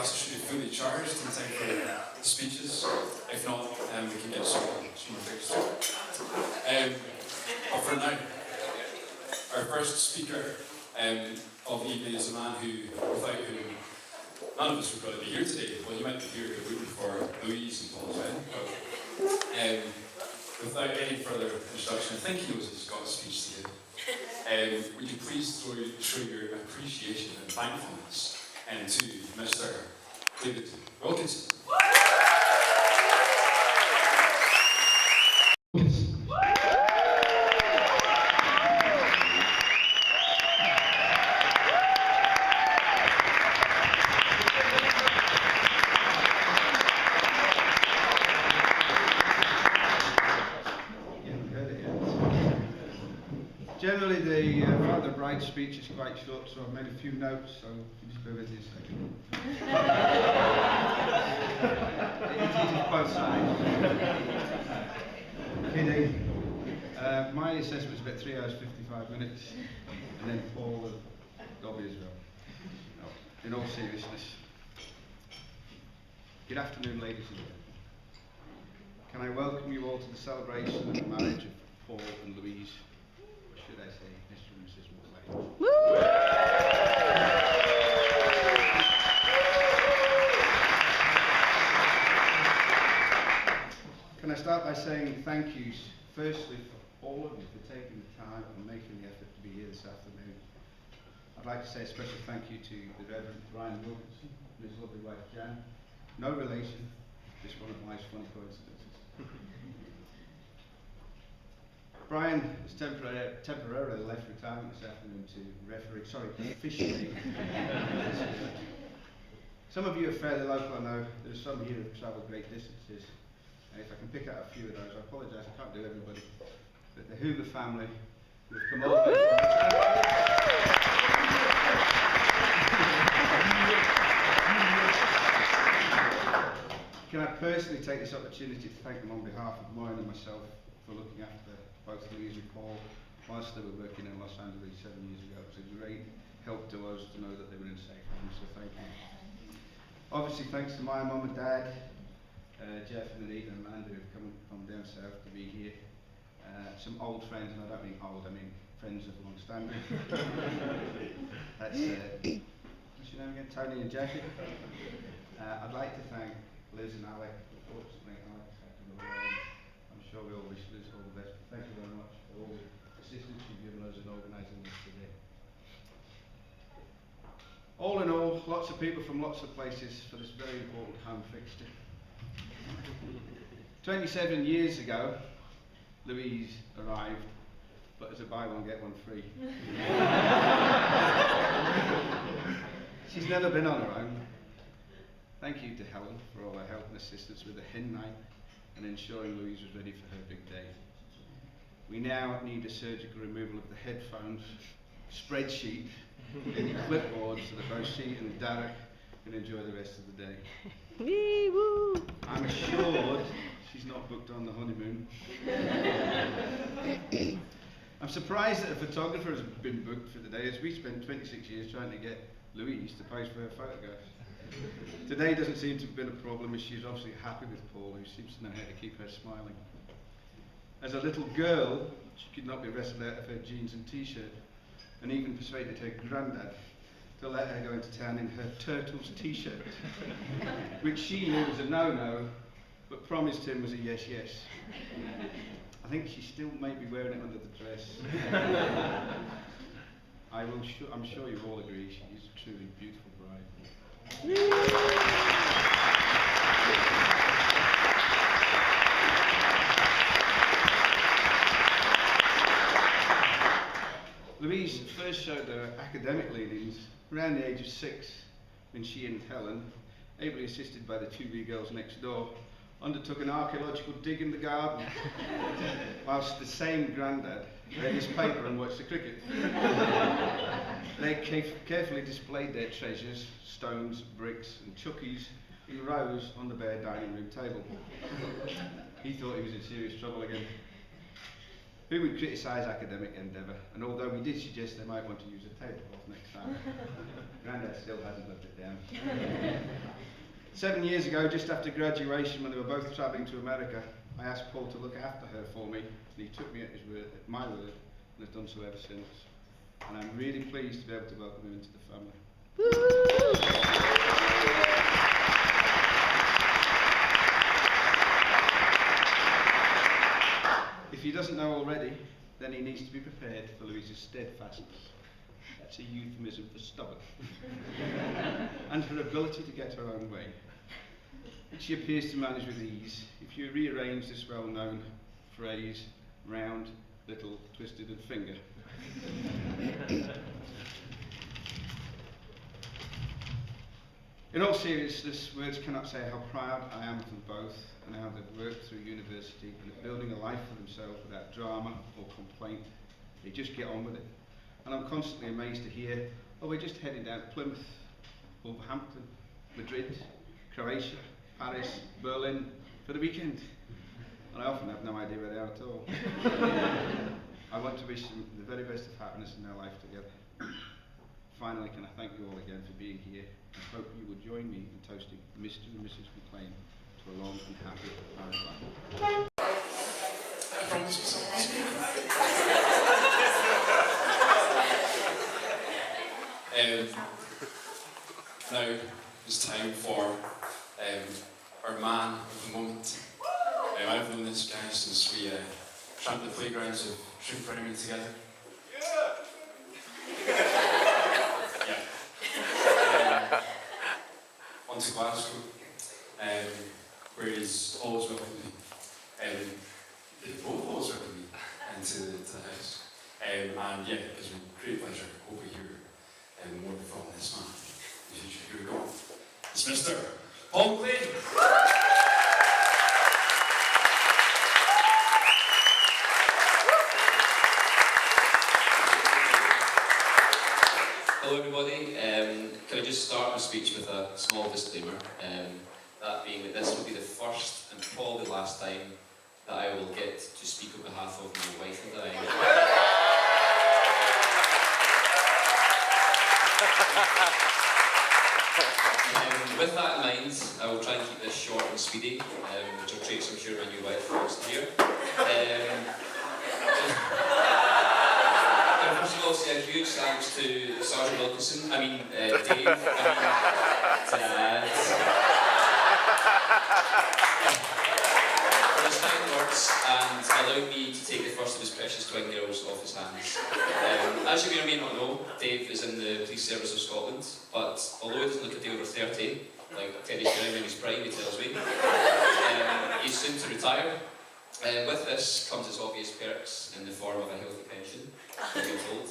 glasses should be fully charged in time for the speeches. If not, we can get some fixed. But for now, our first speaker of the evening is a man without whom none of us would probably be here today. Well, you might be here rooting for Louise and Paul as well. But without any further introduction, I think he knows he's got a speech to give. Would you please show your appreciation and thankfulness to Mr. David Wilkinson? Generally, the Father Bride speech is quite short, so I've made a few notes, so if you just bear with me a second. It is both sides. Kidding. My assessment is about 3 hours 55 minutes, and then Paul and Dobbie as well. No, in all seriousness. Good afternoon, ladies and gentlemen. Can I welcome you all to the celebration of the marriage of Paul and Louise? Should I say, Mr. and Mrs. McLean? Can I start by saying thank yous, firstly, for all of you for taking the time and making the effort to be here this afternoon. I'd like to say a special thank you to the Reverend Brian Wilkinson and his lovely wife Jan. No relation, just one of life's funny coincidences. Brian has temporarily left retirement this afternoon to officially. Some of you are fairly local, I know. There are some here who have travelled great distances. And if I can pick out a few of those, I apologise, I can't do everybody. But the Hoover family who have come over. Can I personally take this opportunity to thank them on behalf of Maureen and myself for looking after both Louise and Paul whilst they were working in Los Angeles 7 years ago. It was a great help to us to know that they were in safe hands, so thank you. Obviously thanks to my mum and dad, Jeff and Anita and Amanda who have come from down south to be here. Some old friends, and I don't mean old, I mean friends of long standing. That's, what's your name again? Tony and Jackie. I'd like to thank Liz and Alec. Unfortunately, Alex had to go away. I'm sure we all wish Liz all the best. Thank you very much for all the assistance you've given us in organising this today. All in all, lots of people from lots of places for this very important home fixture. 27 years ago, Louise arrived, but as a buy one, get one free. She's never been on her own. Thank you to Helen for all her help and assistance with the hen night and ensuring Louise was ready for her big day. We now need a surgical removal of the headphones, spreadsheet, and clipboard so that both she and Derek can enjoy the rest of the day. I'm assured she's not booked on the honeymoon. I'm surprised that a photographer has been booked for the day, as we spent 26 years trying to get Louise to pose for her photographs. Today doesn't seem to have been a problem, as she's obviously happy with Paul, who seems to know how to keep her smiling. As a little girl, she could not be wrestled out of her jeans and t-shirt, and even persuaded her granddad to let her go into town in her Turtles t-shirt, which she knew was a no-no, but promised him was a yes-yes. I think she still may be wearing it under the dress. I'm sure you all agree she is a truly beautiful bride. Louise first showed her academic leanings around the age of 6 when she and Helen, ably assisted by the 2 wee girls next door, undertook an archaeological dig in the garden whilst the same grandad read his paper and watched the cricket. They carefully displayed their treasures, stones, bricks and chuckies in rows on the bare dining room table. He thought he was in serious trouble again. who would criticise academic endeavour, and although we did suggest they might want to use a tablecloth next time, Grandad still hasn't lived it down. 7 years ago, just after graduation, when they were both travelling to America, I asked Paul to look after her for me, and he took me at his word, at my word, and has done so ever since. And I'm really pleased to be able to welcome him into the family. If he doesn't know already, then he needs to be prepared for Louisa's steadfastness. That's a euphemism for stubborn. And her ability to get her own way, which she appears to manage with ease if you rearrange this well-known phrase, round, little, twisted and finger. In all seriousness, words cannot say how proud I am of them both and how they've worked through university and are building a life for themselves without drama or complaint. They just get on with it. And I'm constantly amazed to hear, oh, we're just heading down to Plymouth, Wolverhampton, Madrid, Croatia, Paris, Berlin for the weekend. And I often have no idea where they are at all. I want to wish them the very best of happiness in their life together. Finally, can I thank you all again for being here, and hope you will join me in toasting Mr. and Mrs. McLean to a long and happy married life. Now it's time for our man of the moment. I've known this guy since we tramped the playgrounds of Shrimp Primary together. On to Glasgow, where he's always welcomed me. They both always welcomed me into the house. And yeah, it's been a great pleasure. Hope we hear more from this man in the future. Here we go. It's Mr. Paul McLean. Hello everybody, can I just start my speech with a small disclaimer, that being that this will be the first and probably last time that I will get to speak on behalf of my wife and I. With that in mind, I will try and keep this short and speedy, which are traits I'm sure my new wife wants to hear. First of all, say a huge thanks to Sergeant Wilkinson, Dave, Dad. For his kind words and allowing me to take the first of his precious twin girls off his hands. As you may or may not know, Dave is in the Police Service of Scotland, but although he doesn't look a day over 30, like Teddy Sheringham in his prime, he tells me, he's soon to retire. With this comes its obvious perks in the form of a healthy pension, I've been told.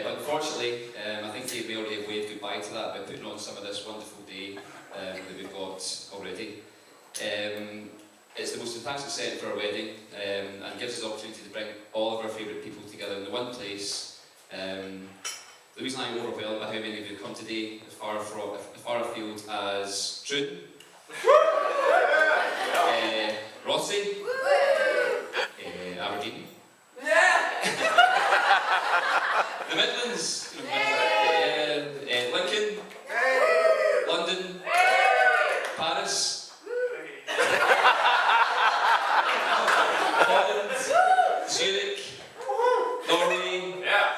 But unfortunately, I think Dave may already have waved goodbye to that by putting on some of this wonderful day that we've got already. It's the most fantastic setting for our wedding and gives us the opportunity to bring all of our favourite people together in the one place. The reason I'm overwhelmed by how many of you have come today as far afield as Troon, Rossi, Aberdeen, the Midlands, Lincoln, London, Paris, Holland, Zurich, Norway,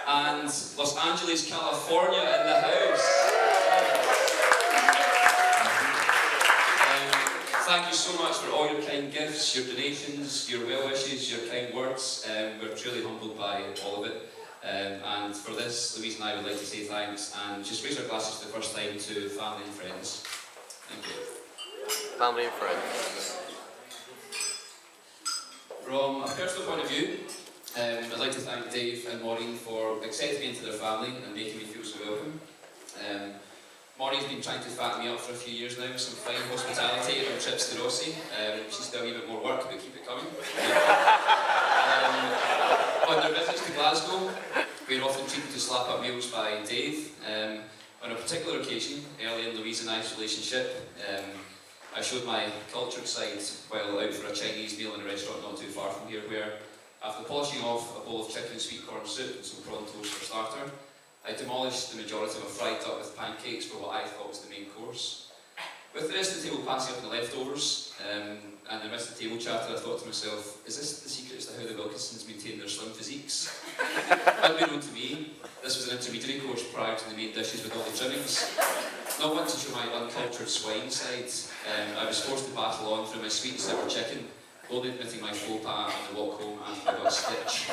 and Los Angeles, California in the house. Thank you so much for all your kind gifts, your donations, your well wishes, your kind words. We're truly humbled by all of it. And for this, Louise and I would like to say thanks and just raise our glasses for the first time to family and friends. Thank you. Family and friends. From a personal point of view, I'd like to thank Dave and Maureen for accepting me into their family and making me feel so welcome. Maureen's been trying to fatten me up for a few years now with some fine hospitality and trips to Rossi. She's done a wee bit more work, but keep it coming. On their visits to Glasgow, we are often treated to slap up meals by Dave. On a particular occasion, early in Louise and I's relationship, I showed my cultured side while out for a Chinese meal in a restaurant not too far from here, where After polishing off a bowl of chicken and sweet corn soup and some prawn toast for starter, I demolished the majority of a fried duck with pancakes for what I thought was the main course. With the rest of the table passing up the leftovers, and the rest of the table chatter, I thought to myself, is this the secret as to how the Wilkinsons maintain their slim physiques? Unbeknown to me, this was an intermediary course prior to the main dishes with all the trimmings. Not wanting to show my uncultured swine side, I was forced to battle on through my sweet and sour chicken, only admitting my faux pas on the walk home after I got a stitch.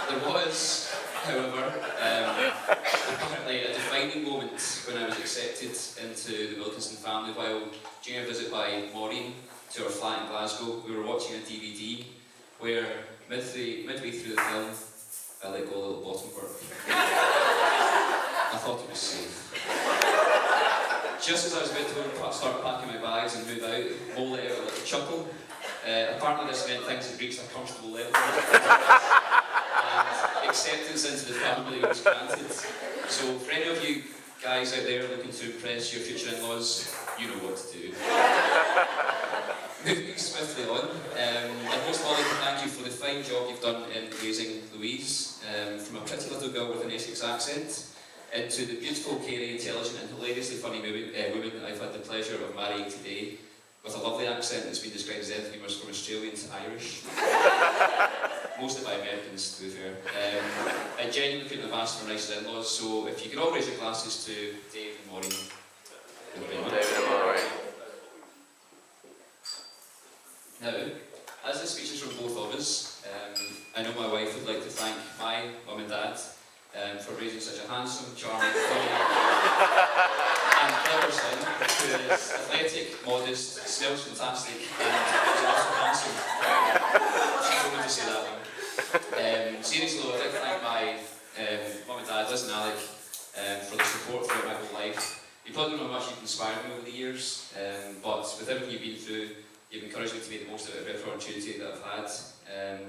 There was, however, apparently a defining moment when I was accepted into the Wilkinson family while during a visit by Maureen to our flat in Glasgow. We were watching a DVD where midway through the film I let go a little bottom work. I thought it was safe. Just as I was about to start packing my bags and move out, Mo let out a little chuckle. Apparently this meant things had reached a comfortable level. And acceptance into the family was granted. So for any of you guys out there looking to impress your future in-laws, you know what to do. Moving swiftly on, I'd most like to thank you for the fine job you've done in raising Louise, from a pretty little girl with an Essex accent, into the beautiful, caring, intelligent and hilariously funny woman that I've had the pleasure of marrying today, with a lovely accent that's been described as anything from Australian to Irish. Mostly by Americans, to be fair. I genuinely couldn't have asked for nicer in-laws, so if you could all raise your glasses to Dave and Maureen. David and Maureen. Now, as this features from both of us, I know my wife would like to thank my mum and dad for raising such a handsome, charming, funny, and clever son who is athletic, modest, smells fantastic, and is also handsome. I don't want to say that one. Seriously though, I'd like to thank my mum and dad, Liz and Alec, for the support throughout my whole life. You probably don't know how much you've inspired me over the years, but with everything you've been through, you've encouraged me to make the most out of every opportunity that I've had, and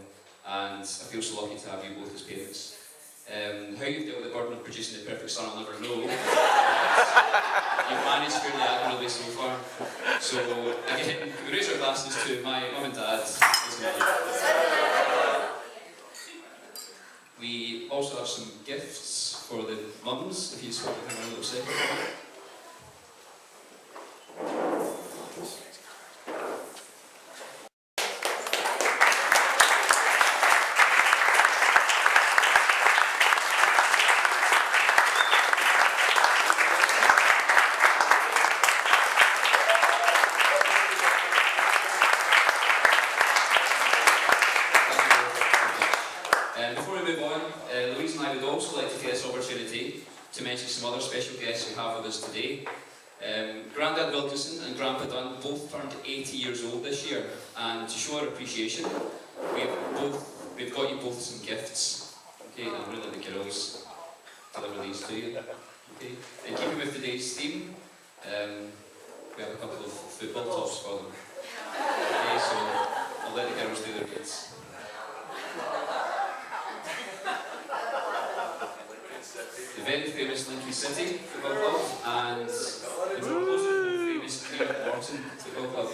I feel so lucky to have you both as parents. How you've dealt with the burden of producing the perfect son, I'll never know. You've managed fairly admirably so far. So, again, we raise our glasses to my mum and dad. We also have some gifts for the mums, if you just hold them a little second. Before we move on, Louise and I would also like to take this opportunity to mention some other special guests we have with us today. Grandad Wilkinson and Grandpa Dunn both turned 80 years old this year, and to show our appreciation, we've got you both some gifts. Okay, and I'm going to let the girls deliver these to you. Okay, in keeping with today's theme, we have a couple of football tops for them. Okay, so I'll let the girls do their bits. The very famous Lincoln City Football Club and the most famous Ian Morrison Football Club.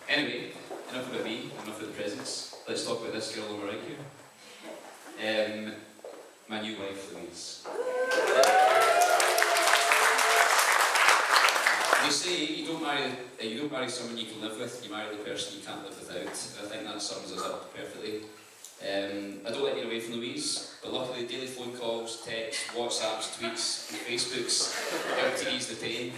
Anyway, enough about me, enough about the presents. Let's talk about this girl over right here. My new wife, Louise. They say you don't marry someone you can live with, you marry the person you can't live without. And I think that sums us up perfectly. I don't like being away from Louise, but luckily daily phone calls, texts, WhatsApps, tweets, and Facebooks help to ease the pain.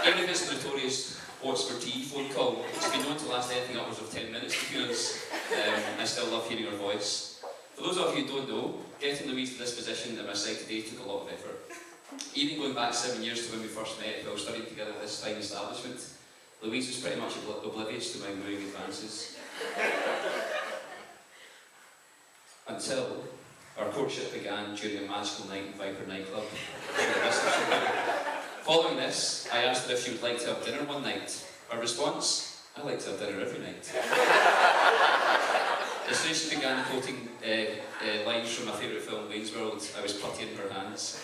Even if it's a notorious what's for tea phone call, which has been known to last anything upwards of 10 minutes between us, I still love hearing her voice. For those of you who don't know, getting Louise to this position at my side today took a lot of effort. Even going back 7 years to when we first met while studying together at this fine establishment, Louise was pretty much oblivious to my moving advances. Until our courtship began during a magical night in Viper nightclub. Following this, I asked her if she would like to have dinner one night. Her response, I like to have dinner every night. As soon as she began quoting lines from my favourite film, Wayne's World, I was putty in her hands.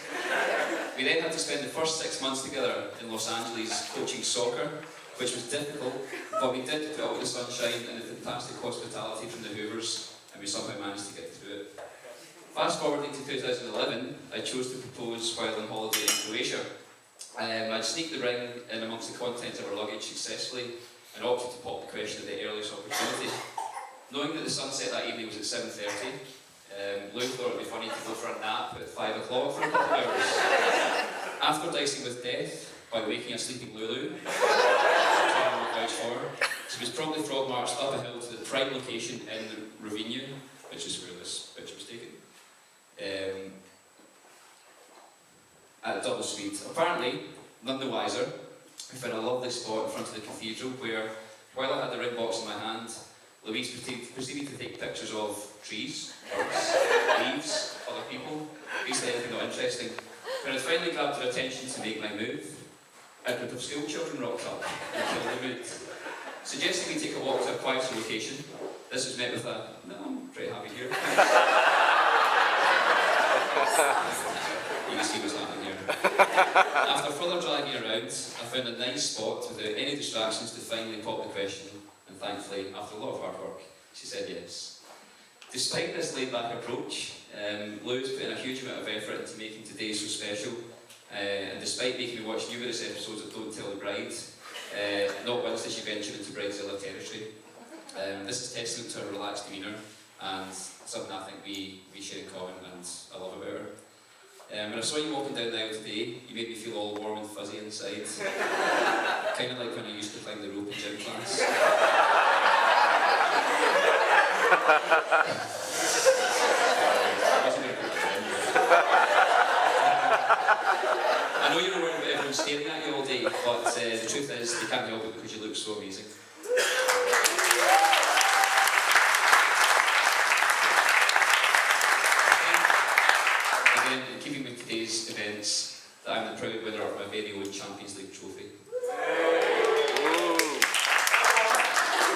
We then had to spend the first 6 months together in Los Angeles coaching soccer, which was difficult, but we did put out the sunshine and the fantastic hospitality from the Hoovers, and we somehow managed to get through it. Fast forwarding to 2011, I chose to propose while on holiday in Croatia. I'd sneaked the ring in amongst the contents of our luggage successfully and opted to pop the question at the earliest opportunity. Knowing that the sunset that evening was at 7:30, Lou thought it would be funny to go for a nap at 5 o'clock for a couple of hours. After dicing with death by waking a sleeping Lulu, she was promptly frog marched up a hill to the prime location in Rovanian, which is where this picture was taken, at double speed. Apparently, none the wiser, I found a lovely spot in front of the cathedral where, while I had the ring box in my hand, Louise proceeded to take pictures of trees, birds, leaves, other people, basically anything not interesting. When I finally grabbed her attention to make my move, a group of school children rocked up and killed the mood. Suggesting we take a walk to a quieter location, this was met with a, no, I'm pretty happy here. You can see what's happening here. After further dragging around, I found a nice spot without any distractions to finally pop the question, and thankfully, after a lot of hard work, she said yes. Despite this laid-back approach, Lou's put in a huge amount of effort into making today so special, and despite making me watch numerous episodes of Don't Tell the Bride, not once did she venture into Bridezilla territory. This is testament to her relaxed demeanour, and something I think we share in common and I love about her. When I saw you walking down the aisle today, you made me feel all warm and fuzzy inside. Kind of like when I used to climb the rope in gym class. I know you're worried about everyone staring at you all day, but the truth is, they can't help it because you look so amazing. Again, in keeping with today's events, that I'm the proud winner of my very own Champions League trophy.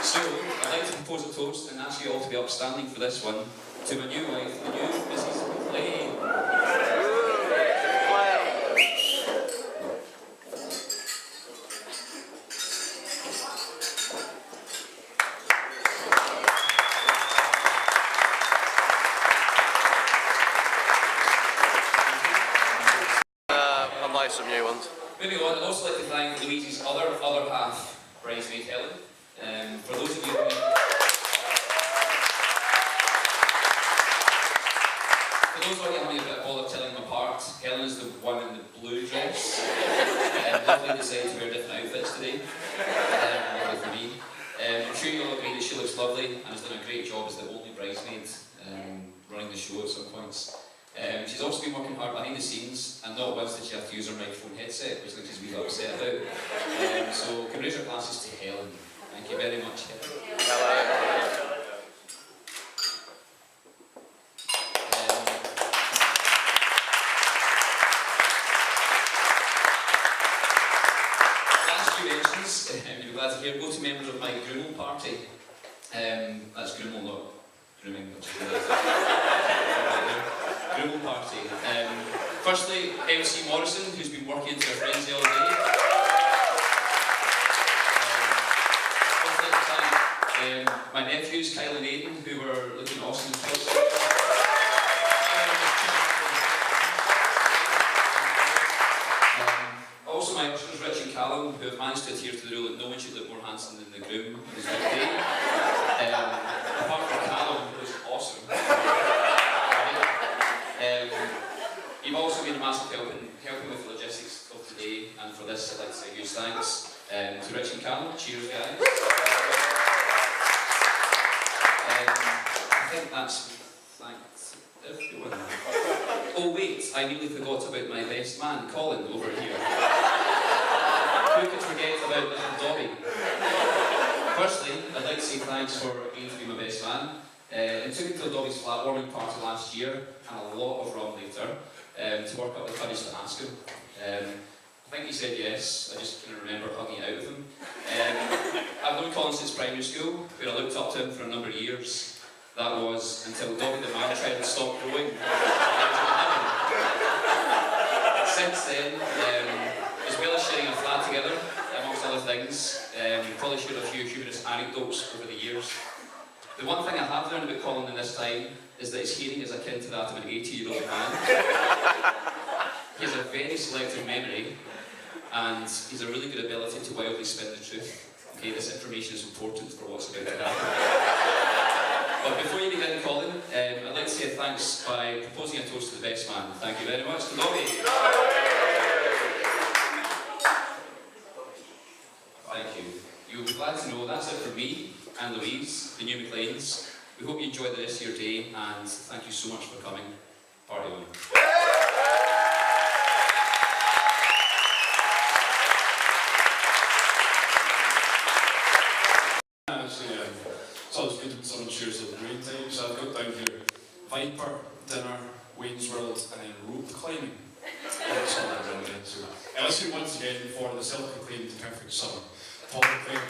So, I'd like to propose a toast and ask you all to be upstanding for this one to my new wife, the new Mrs. McLean. I'd like some new ones. Moving on, I'd also like to thank Louise's other half, bridesmaid Helen. For those of you who having a bit of bother telling them apart, Helen is the one in the blue dress. Lovely decided to wear different outfits today. Lovely for me. I'm sure you'll agree that she looks lovely and has done a great job as the only bridesmaid running the show at some points. She's also been working hard behind the scenes, and not once did she have to use her microphone headset, which she's really upset about. So, can we raise our glasses to Helen? Thank you very much, Helen. Hello. Last few mentions, you'll be glad to hear, go to members of my groomel party. That's groomel, not grooming, which is groomel party. Firstly, MC Morrison, who's been working into her frenzy all day. My nephews, Kyle and Aidan, who were looking awesome in person. Also my ushers, Rich and Callum, who have managed to adhere to the rule that no one should look more handsome than the groom on his birthday. Apart from Callum, who was awesome. You've also been a massive helping with the logistics of today, and for this I'd like to say a huge thanks to Rich and Callum. Cheers, guys. I think that's Thanks, everyone. Oh wait, I nearly forgot about my best man, Colin, over here. Who could forget about little Dobbie? Firstly, I'd like to say thanks for agreeing to be my best man. It took until Dobbie's flat warming party last year, and a lot of rum later, to work up the courage to ask him. I think he said yes, I just can't remember hugging it out with him. I've known Colin since primary school, where I looked up to him for a number of years. That was until Dobbie the man tried to stop growing. Since then, as well as sharing a flat together, amongst other things, we've probably shared a few humorous anecdotes over the years. The one thing I have learned about Colin in this time is that his hearing is akin to that of an 80-year-old man. He has a very selective memory, and he's a really good ability to wildly spin the truth. Okay, this information is important for what's about to happen. But before you begin, Colin, I'd like to say thanks by proposing a toast to the best man. Thank you very much to Dobbie. Thank you. You'll be glad to know that's it for me and Louise, the new McLeans. We hope you enjoy the rest of your day, and thank you so much for coming. Party on. Actually, it's always good when someone shares a great time, so I've got down here Viper, dinner, Wayne's World, and then rope climbing. That's all I'm running into. Let's do it once again for the self-proclaimed perfect son, Paul McLean.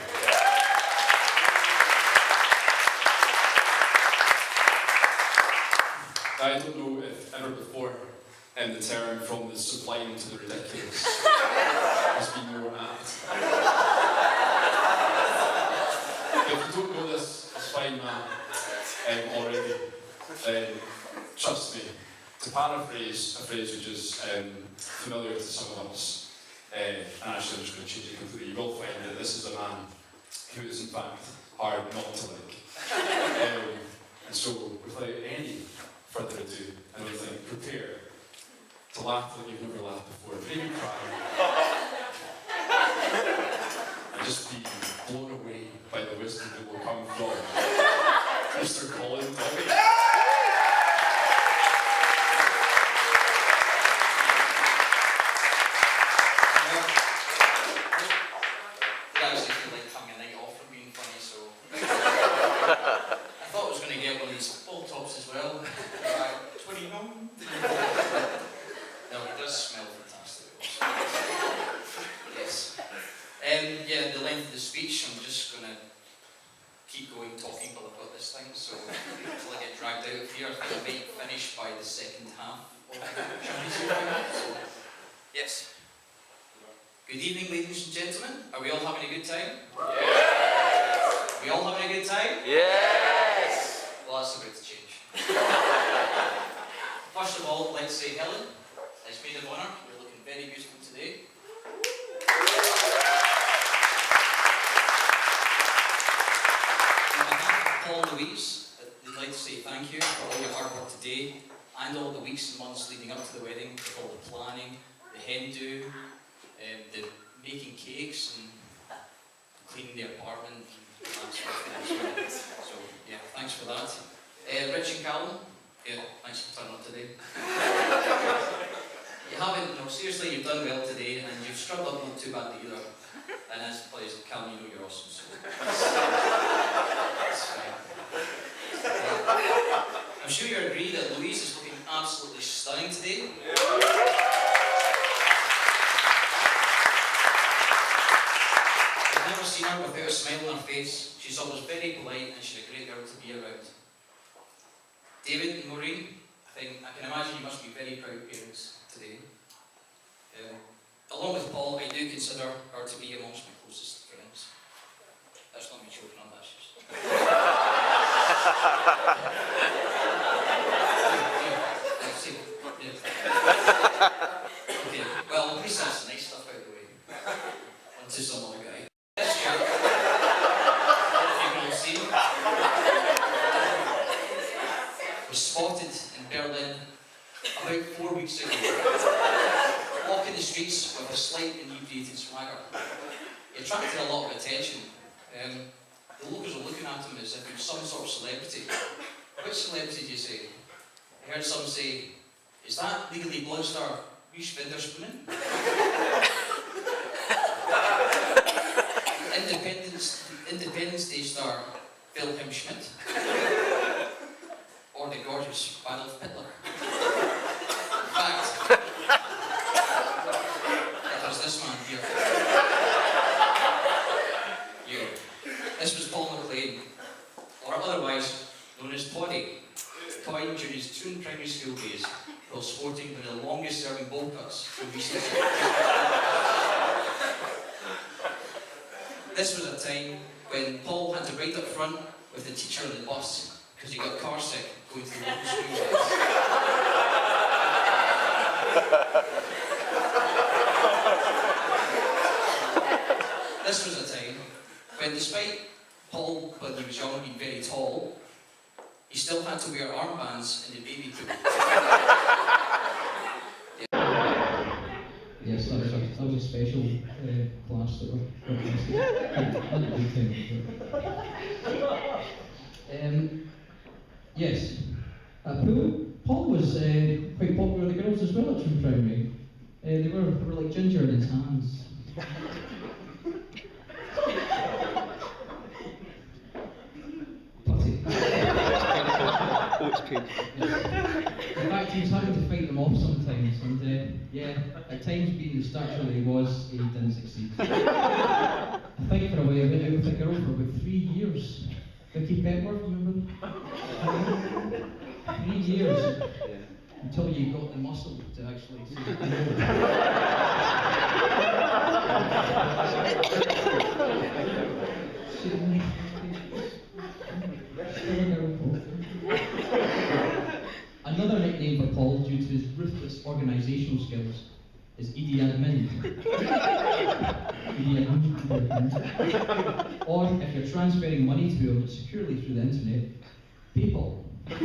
I don't know if ever before the term from the sublime to the ridiculous has been more apt. If you don't know this, it's fine, man, already. Trust me, to paraphrase a phrase which is familiar to some of us, and actually I'm just going to change it completely, you will find that this is a man who is in fact hard not to like. And so, without any further ado, and I think prepare to laugh like you've never laughed before, maybe cry, and just be blown away by the wisdom that will come from Mr. Colin Dobbie. I actually feel like having a night off from being funny, so I thought I was going to get one of these ball tops as well. 20 home. No, it does smell fantastic. Yes. Yeah, the length of the speech, I'm just going to keep going talking while I've got this thing, so until I get dragged out of here, I think I might finish by the second half of the so, yes. Good evening, ladies and gentlemen. Are we all having a good time? Yes! Are we all having a good time? Yes! Well, that's about to change. First of all, let's say Helen, as maid of honour. You're looking very beautiful today. On behalf of Paul and Louise, we'd like to say thank you for all your hard work today and all the weeks and months leading up to the wedding, with all the planning, the hen do, the making cakes and cleaning the apartment and that sort of thing. So yeah, thanks for that. Rich and Calvin, yeah, thanks for turning up today. You haven't, no, seriously, you've done well today, and you've scrubbed up not too bad either. And as plays Calvin, you know you're awesome. So that's fine. I'm sure you agree that Louise is looking absolutely stunning today. I've never seen her without a smile on her face. She's always very polite, and she's a great girl to be around. David and Maureen, I can imagine you must be very proud parents today. Along with Paul, I do consider her to be amongst my closest friends. That's not me choking on that. Okay, well, at least that's the nice stuff out of the way. On to some other guy. This chap, if you can all see, was spotted in Berlin about 4 weeks ago, walking the streets with a slight inebriated swagger. He attracted a lot of attention. The locals were looking at him as if he was some sort of celebrity. Which celebrity do you say? I heard some say, is that legally blonde star Reese Witherspoon? Independence Day star Wilhelm Schmidt? Or the gorgeous Adolf Hitler? In fact, it was this man here. You. This was Paul McLean, or otherwise known as Poddy, coined during his Toon primary school days while sporting one of the longest serving bowl cuts from recent years. This was a time when Paul had to ride up front with the teacher on the bus because he got car sick going through local school routes. This was a time when, despite Paul, when he was young, being very tall, he still had to wear armbands in the baby pool. Yes, that was a special class that we're yes. Paul was quite popular with the girls as well at Toon Primary. They were like ginger in his hands. Putty. In fact, he was having to fight them off sometimes, and yeah, at times being the stature that he was, he didn't succeed. I think for a while I went out with a girl for about 3 years. Vicky Petworth, remember? 3 years. Until you got the muscle to actually say Another nickname for Paul, due to his ruthless organisational skills, is Edie Admin. Or, if you're transferring money to him securely through the internet, PayPal. It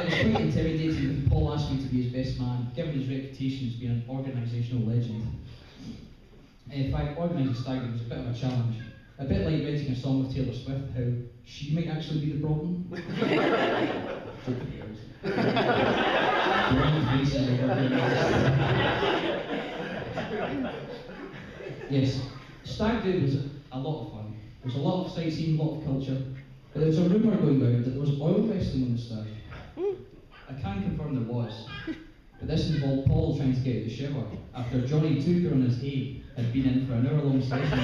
was quite intimidating when Paul asked me to be his best man, given his reputation as being an organisational legend. In fact, organising staggering was a bit of a challenge. A bit like writing a song with Taylor Swift, how she might actually be the problem. Yes, Stag Do was a lot of fun. There was a lot of sightseeing, a lot of culture, but there was a rumour going round that there was oil wrestling on the Stag. I can confirm there was, but this involved Paul trying to get out the shower after Johnny Tucker on his hay had been in for an hour-long session.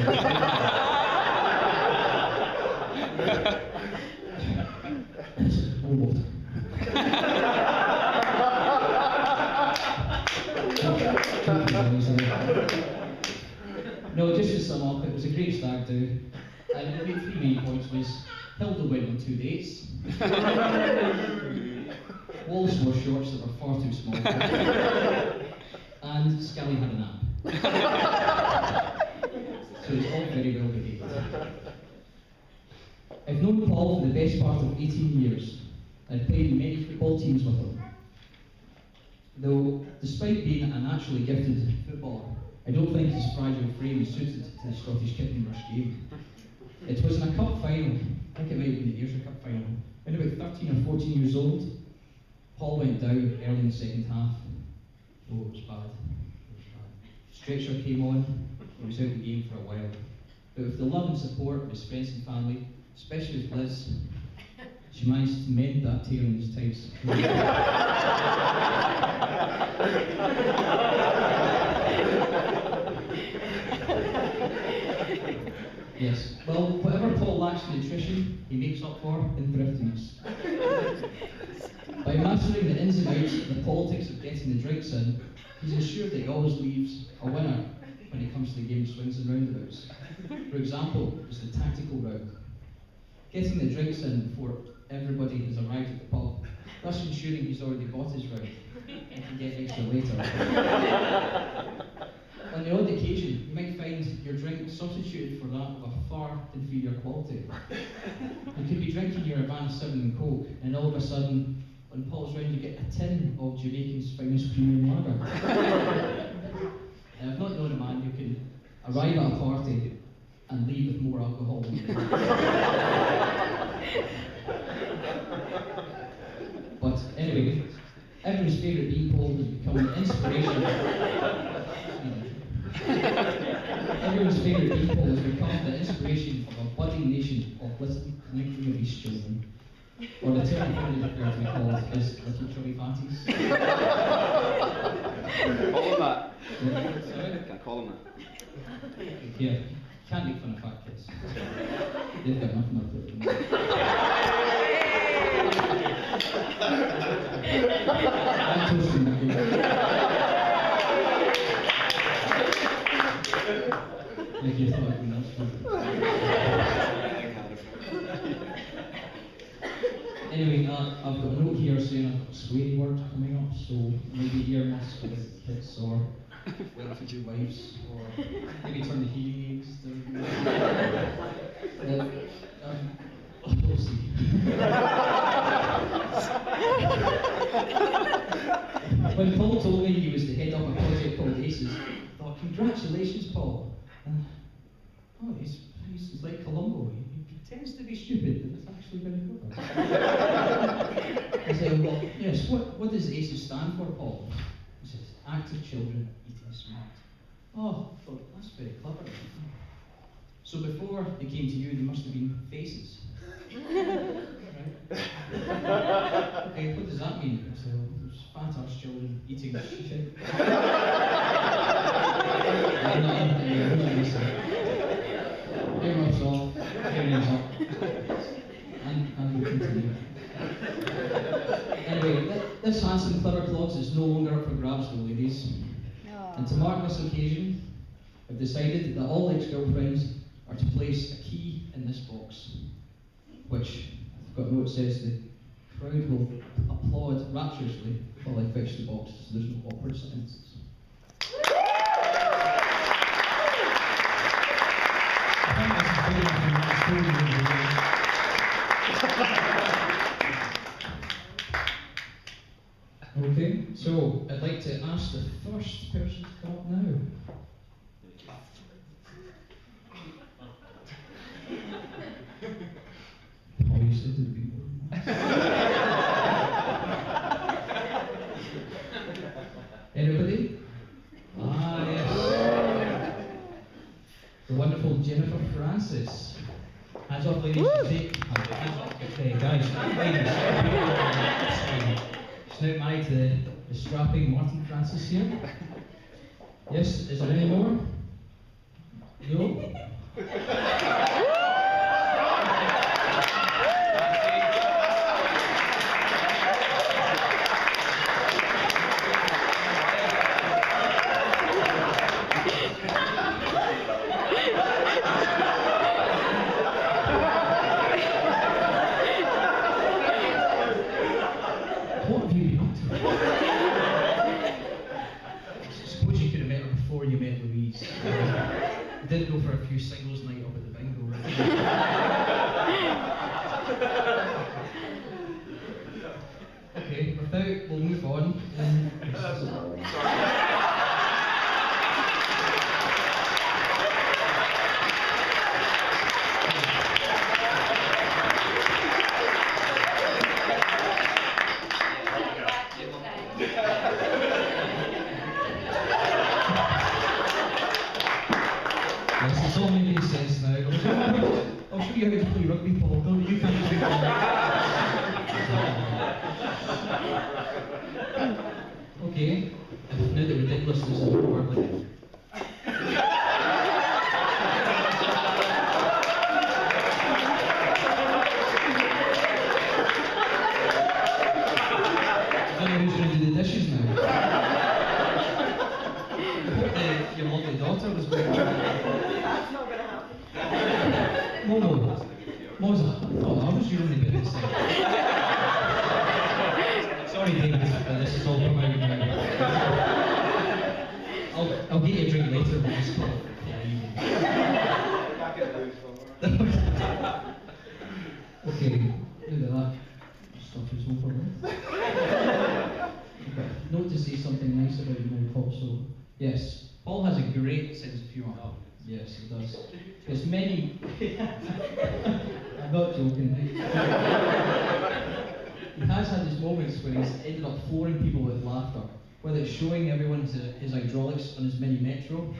No, just to sum up, it was a great stag do, and the three main points was Hilda went on 2 dates, Walls wore shorts that were far too small, and Scully had a nap. So it's all very well behaved. I've known Paul for the best part of 18 years. I've played in many football teams with him. Though, despite being a naturally gifted footballer, I don't think his fragile frame is suited to the Scottish kicking rush game. It was in a cup final, I think it might have been the Ayrshire Cup final, when about 13 or 14 years old, Paul went down early in the second half. Oh, it was bad. Stretcher came on, he was out of the game for a while. But with the love and support of his friends and family, especially with Liz, she managed to mend that tear in his tights. Yes, well, whatever Paul lacks in nutrition, he makes up for in thriftiness. By mastering the ins and outs of the politics of getting the drinks in, he's ensured that he always leaves a winner when it comes to the game of swings and roundabouts. For example, it's the tactical round. Getting the drinks in before everybody has arrived at the pub, thus ensuring he's already bought his round and can get extra later. On the odd occasion, you might find your drink substituted for that of a far inferior quality. You could be drinking your advanced 7 and Coke, and all of a sudden, on Paul's round, you get a tin of Jamaican's finest premium lager. I've not known a man who can arrive at a party, and leave with more alcohol than they had. But anyway, everyone's favourite beanpole has become the inspiration. Everyone's favourite beanpole has become the inspiration of a budding nation of little nuclear beast children. Or the term commonly referred to be called is little chubby fatties. Call them that. Sorry? Can I call them that? Yeah, can't make fun of fat kids. They've got nothing up to them. I'm toasting that one. If you thought I'd been that fun. Anyway, I've got a note here saying I've got a swearing word coming up, so maybe earmuffs for the kids, or well-to-do wives, or maybe turn the hearing aids down. We'll see. When Paul told me he was to head up a project called ACES, I thought, congratulations, Paul. Oh, he's like Columbo. He pretends to be stupid, but it's actually very clever. I said, well, yes, what does ACES stand for, Paul? He says, Active Children Eating Smart. Oh, well, that's very clever. So before they came to you, they must have been faces. Right? Okay, what does that mean? I said, well, there's fat-ass children eating shit. Earmuffs off, earrings up, and we'll continue. Anyway, this handsome clever clogs is no longer up for grabs, though, ladies. And to mark this occasion, I've decided that all ex-girlfriends are to place a key in this box, which, I've got a note says, the crowd will applaud rapturously while I fetch the box, so there's no awkward silences. Okay, so I'd like to ask the first person to come up now. Oh, you said there'd be more. Anybody? Ah, yes. The wonderful Jennifer Francis. Hands up, ladies. Hands up. Okay, guys. Ladies. She's now married to the strapping Martin Francis here. Yes, is there any more? No? What have you been up to? I suppose you could have met her before you met Louise. We did go for a few singles night up at the bingo, right? Okay, without, we'll move on. Yes, it's all making sense now. I'll show you how to play rugby, Paul. No, you can't play rugby. Okay, now that ridiculousness is over, like... I don't know who's going to do the dishes now. Your lovely daughter was going to... That's not going to happen. Momo. Moza. Oh, I was your only bit of say. Sorry, David, this is all from out now. I'll get you a drink later, but just for okay, look at that. Stuff is over with. Note to say something nice about you now, Paul. So, yes, Paul has a great great sense of humour. Yes, it does. There's many. I'm not joking. He has had his moments where he's ended up flooring people with laughter, whether it's showing everyone his hydraulics on his mini metro, or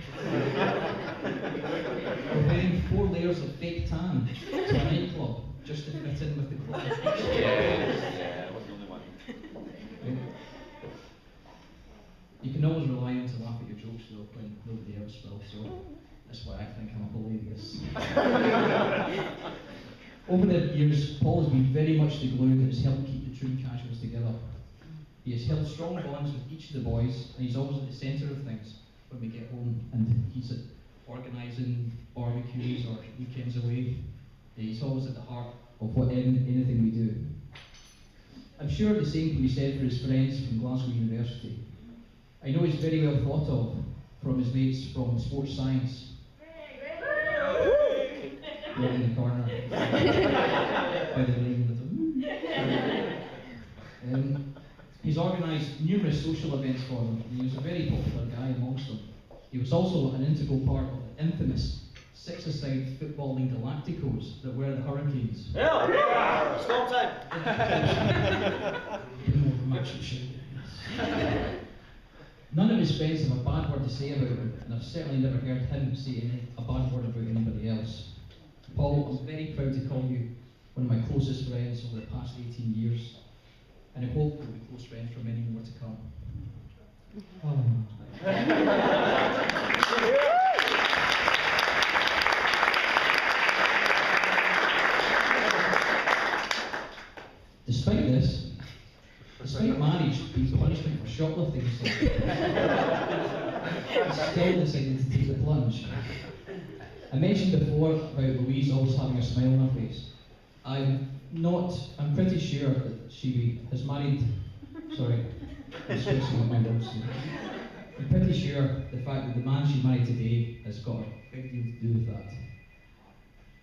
wearing 4 layers of fake tan to a nightclub just to fit in with the club. Yeah, I wasn't the only one. You can always rely on to laugh at your jokes though when nobody else will, so that's why I think I'm hilarious. Over the years, Paul has been very much the glue that has helped keep the Troon Casuals together. He has held strong bonds with each of the boys, and he's always at the centre of things when we get home, and he's at organising barbecues or weekends away. He's always at the heart of anything we do. I'm sure the same can be said for his friends from Glasgow University. I know he's very well thought of from his mates from sports science. Right in the corner. By the ring with him. He's organised numerous social events for them, and he was a very popular guy amongst them. He was also an integral part of the infamous 6-a-side footballing Galacticos that were the Hurricanes. Yeah! Stop time! None of his friends have a bad word to say about him, and I've certainly never heard him say a bad word about anybody else. Paul, I'm very proud to call you one of my closest friends over the past 18 years, and I hope we'll be close friends for many more to come. Despite marriage being punishment for shoplifting, he still decided to take the plunge. I mentioned before about Louise always having a smile on her face. I'm pretty sure that she has married, sorry, I'm stressing on my words here. I'm pretty sure the fact that the man she married today has got a big deal to do with that.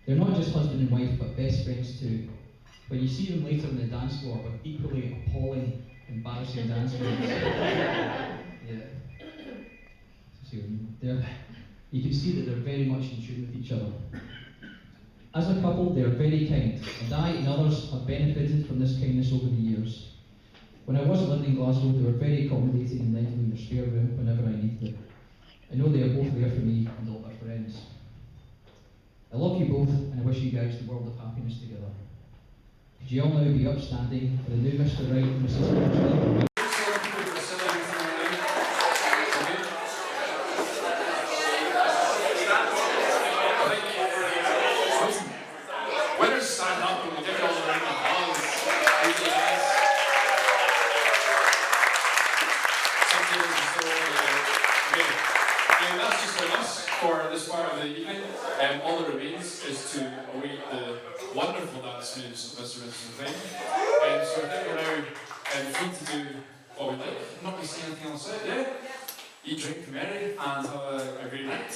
They're not just husband and wife, but best friends too. When you see them later on the dance floor with equally appalling, embarrassing dance moves, yeah. You can see that they're very much in tune with each other. As a couple, they are very kind, and I and others have benefited from this kindness over the years. When I wasn't living in Glasgow, they were very accommodating and letting me in their spare room whenever I needed it. I know they are both there for me and all their friends. I love you both, and I wish you guys the world of happiness together. Could you all now be upstanding for the new Mr. Wright and Mrs. Crutchfield? Winners stand up and we give you all a round of applause. Really nice. That's just for us for this part of the evening. All that remains is to await the wonderful dance moves of Mr. and Mrs. McLean. So I think we're now free to do what we like. Not going to see anything else out, yeah? Eat, drink, be merry, and have a great night.